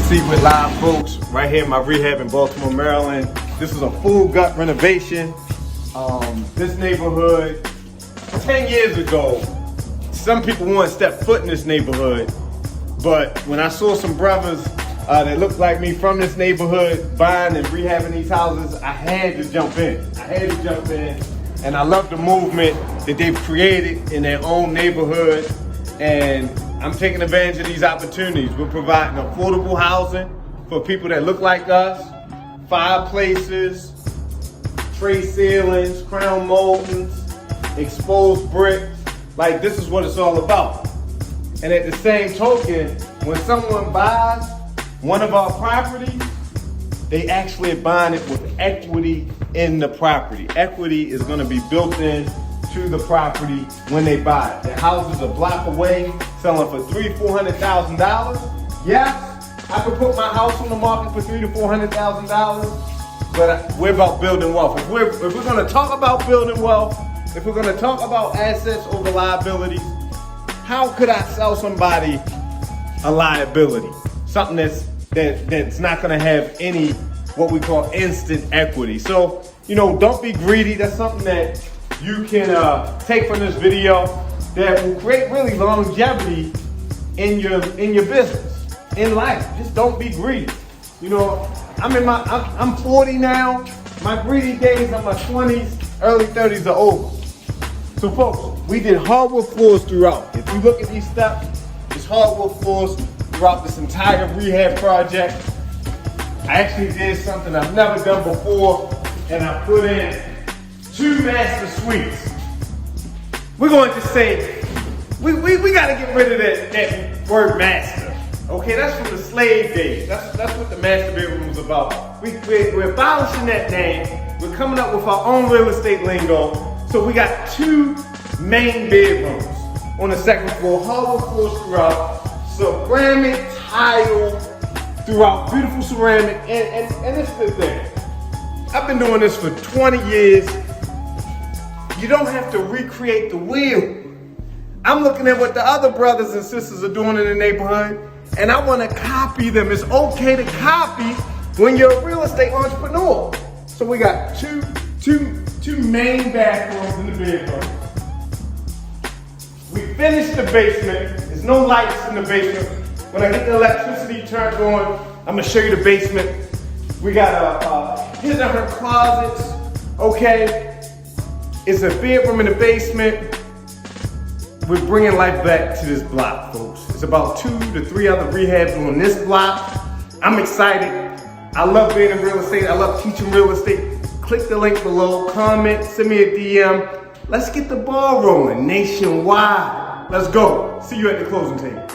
See with live folks right here in my rehab in Baltimore, Maryland. This is a full gut renovation. This neighborhood, 10 years ago, some people wouldn't step foot in this neighborhood. But when I saw some brothers that looked like me from this neighborhood buying and rehabbing these houses, I had to jump in. And I love the movement that they've created in their own neighborhood. And I'm taking advantage of these opportunities. We're providing affordable housing for people that look like us, fireplaces, tray ceilings, crown moldings, exposed bricks. Like, this is what it's all about. And at the same token, when someone buys one of our properties, they actually are buying it with equity in the property. Equity is gonna be built in to the property when they buy it. The house is a block away, selling for $300,000-$400,000. Yes, I could put my house on the market for $300,000-$400,000, but we're about building wealth. If we're gonna talk about building wealth, if we're gonna talk about assets over liabilities, how could I sell somebody a liability? Something that's not gonna have any, what we call instant equity. So, don't be greedy. That's something that you can take from this video that will create really longevity in your business, in life. Just don't be greedy. I'm 40 now. My greedy days of my 20s, early 30s are over. So folks, we did hardwood floors throughout. If you look at these steps, it's hardwood floors throughout this entire rehab project. I actually did something I've never done before, and I put in 2 master suites. We're going to say, we got to get rid of that word master. Okay, that's from the slave days. That's what the master bedroom was about. We're abolishing that name. We're coming up with our own real estate lingo. So we got 2 main bedrooms on the second floor, hardwood floors throughout, ceramic tile throughout, beautiful ceramic, and this is the thing. I've been doing this for 20 years. You don't have to recreate the wheel. I'm looking at what the other brothers and sisters are doing in the neighborhood, and I want to copy them. It's okay to copy when you're a real estate entrepreneur. So we got two main bathrooms in the bedroom. We finished the basement. There's no lights in the basement. When I get the electricity turned on, I'm gonna show you the basement. We got here's her closets, okay? It's a bedroom in the basement. We're bringing life back to this block, folks. It's about 2 to 3 other rehabs on this block. I'm excited. I love being in real estate. I love teaching real estate. Click the link below, comment, send me a DM. Let's get the ball rolling nationwide. Let's go. See you at the closing table.